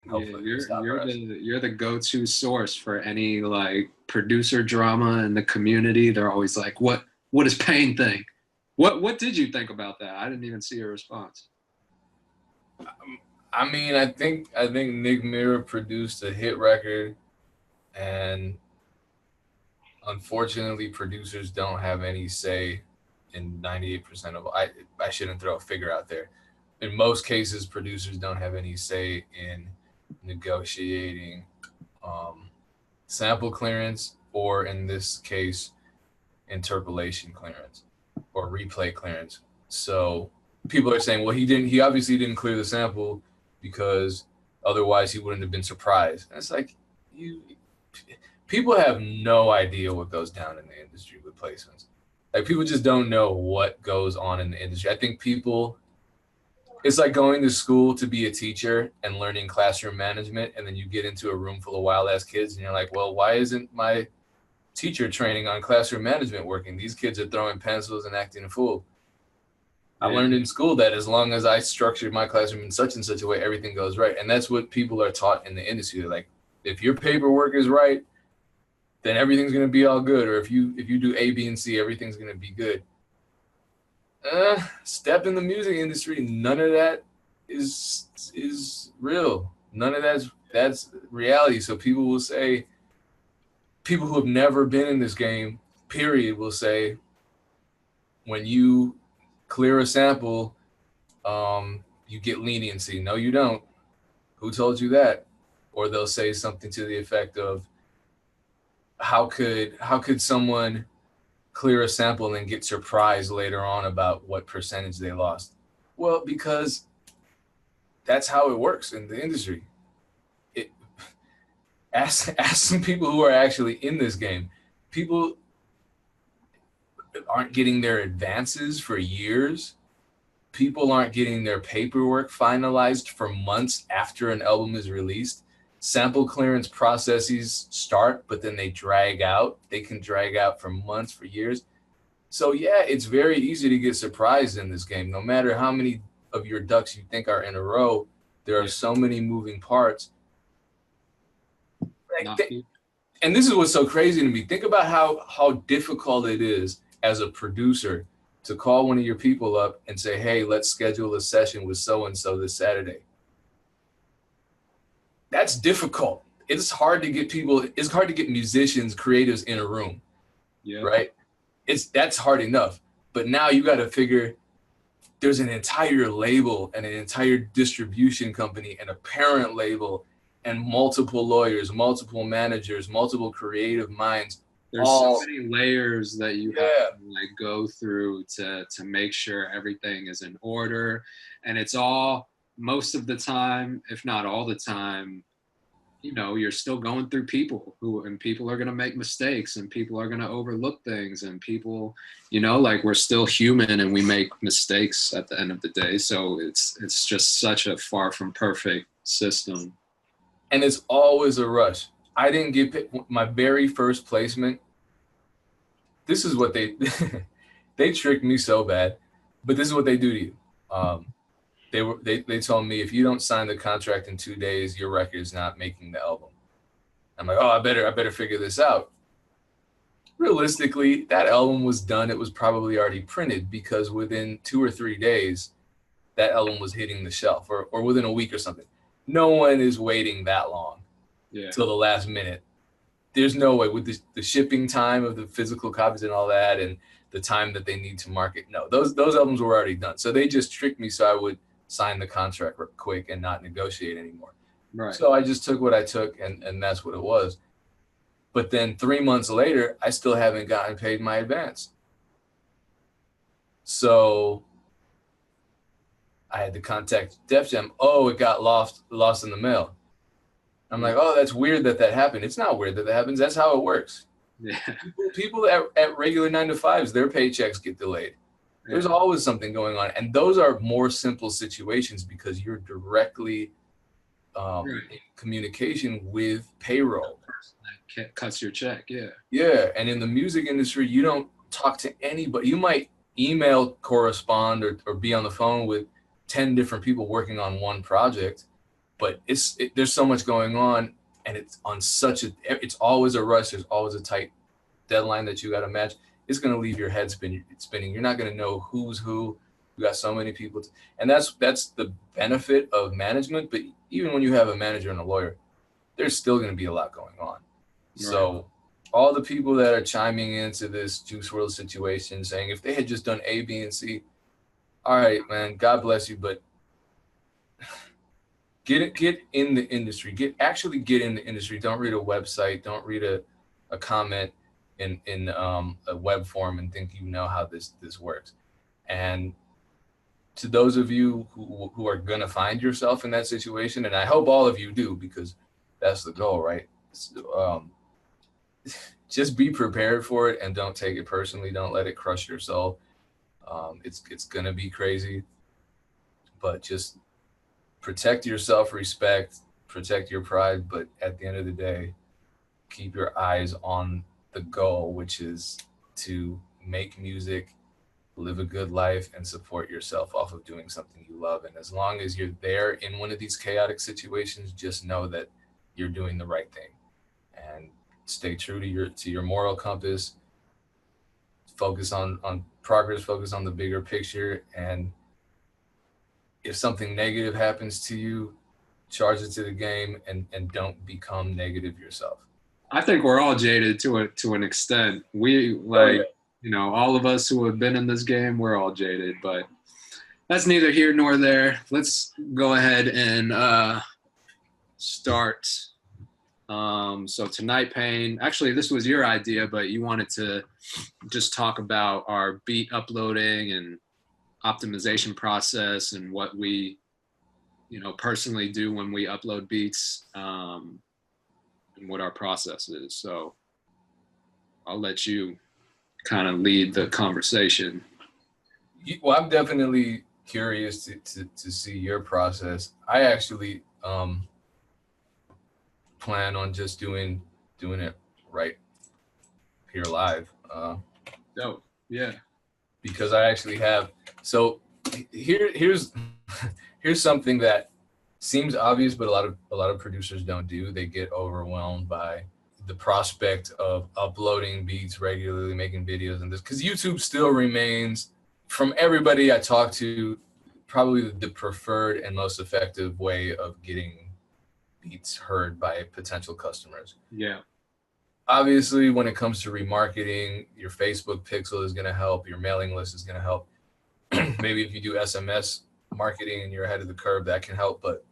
Yeah, hopefully you're stop you're us. the go-to source for any like producer drama in the community. They're always like, what does Pain think? What did you think about that? I didn't even see a response. I mean, I think Nick Mira produced a hit record, and unfortunately, producers don't have any say in 98% of. I shouldn't throw a figure out there. In most cases, producers don't have any say in negotiating um, sample clearance, or in this case, interpolation clearance or replay clearance. So people are saying, well, he didn't. He obviously didn't clear the sample because otherwise he wouldn't have been surprised. And it's like you people have no idea what goes down in the industry with placements. Like people just don't know what goes on in the industry. I think people it's like going to school to be a teacher and learning classroom management, and then you get into a room full of wild ass kids and you're like, well, why isn't my teacher training on classroom management working? These kids are throwing pencils and acting a fool. I Yeah, learned in school that as long as I structured my classroom in such and such a way, everything goes right. And that's what people are taught in the industry. They're like, if your paperwork is right, then everything's gonna be all good. Or if you do A, B, and C, everything's gonna be good. Step in the music industry, none of that is real. None of that's reality. So people will say, people who have never been in this game, period, will say, when you clear a sample, you get leniency. No, you don't. Who told you that? Or they'll say something to the effect of, how could someone clear a sample and then get surprised later on about what percentage they lost? Well, because that's how it works in the industry. It, ask some people who are actually in this game. People aren't getting their advances for years. People aren't getting their paperwork finalized for months after an album is released. Sample clearance processes start, but then they drag out. They can drag out for months, for years. So yeah, it's very easy to get surprised in this game. No matter how many of your ducks you think are in a row, there are yeah, so many moving parts. Like not and this is what's so crazy to me. Think about how difficult it is as a producer to call one of your people up and say, "Hey, let's schedule a session with so and so this Saturday." That's difficult. It's hard to get people. It's hard to get musicians, creatives in a room, yeah. right? That's hard enough. But now you got to figure there's an entire label and an entire distribution company and a parent label and multiple lawyers, multiple managers, multiple creative minds. There's so All many layers that you have yeah, to like go through to make sure everything is in order, and it's all most of the time, if not all the time, you're still going through people and people are going to make mistakes and people are going to overlook things and people, like we're still human and we make mistakes at the end of the day. So it's just such a far from perfect system. and it's always a rush. I didn't get my very first placement. This is what they they tricked me so bad, but this is what they do to you. Um, they told me, if you don't sign the contract in 2 days, your record is not making the album. I'm like, oh, I better figure this out. Realistically, that album was done. It was probably already printed because within 2 or 3 days, that album was hitting the shelf, or within a week or something. No one is waiting that long Yeah. till the last minute. There's no way, with the shipping time of the physical copies and all that, and the time that they need to market. No, those albums were already done. So they just tricked me so I would sign the contract quick and not negotiate anymore. Right. So I just took what I took, and that's what it was. But then 3 months later, I still haven't gotten paid my advance. So I had to contact Def Jam. Oh, it got lost in the mail. I'm like, oh, that's weird that happened. It's not weird that happens. That's how it works. Yeah. People at regular 9 to 5s, their paychecks get delayed. There's Yeah. always something going on. And those are more simple situations because you're directly Right. in communication with payroll. That cuts your check. Yeah. Yeah. And in the music industry, you don't talk to anybody. You might correspond or be on the phone with 10 different people working on one project, but there's so much going on, and it's it's always a rush. There's always a tight deadline that you got to match. It's going to leave your head spinning. You're not going to know who's who. You got so many people, and that's the benefit of management. But even when you have a manager and a lawyer, there's still going to be a lot going on. Right. So all the people that are chiming into this Juice WRLD situation, saying if they had just done A, B, and C, all right, man, God bless you, but get in the industry. Get in the industry. Don't read a website. Don't read a comment in a web form and think you know how this works. And to those of you who are going to find yourself in that situation, and I hope all of you do, because that's the goal, right? Just be prepared for it and don't take it personally. Don't let it crush your soul. It's going to be crazy, but just protect your self-respect, protect your pride, but at the end of the day, keep your eyes on the goal, which is to make music, live a good life, and support yourself off of doing something you love. And as long as you're there in one of these chaotic situations, just know that you're doing the right thing, and stay true to your moral compass. Focus on progress, focus on the bigger picture. And if something negative happens to you, charge it to the game, and don't become negative yourself. I think we're all jaded to an extent. You know, all of us who have been in this game, we're all jaded, but that's neither here nor there. Let's go ahead and start. So tonight, Pain, actually this was your idea, but you wanted to just talk about our beat uploading and optimization process and what we, you know, personally do when we upload beats, and what our process is. So I'll let you kind of lead the conversation. Well, I'm definitely curious to see your process. I actually plan on just doing it right here live. Dope. Yeah. Because I actually have. So here's something that seems obvious, but a lot of producers don't do. They get overwhelmed by the prospect of uploading beats regularly, making videos, and this, because YouTube still remains, from everybody I talk to, probably the preferred and most effective way of getting beats heard by potential customers. Yeah. Obviously, when it comes to remarketing, your Facebook pixel is going to help, your mailing list is going to help. Maybe if you do SMS marketing and you're ahead of the curve, that can help. But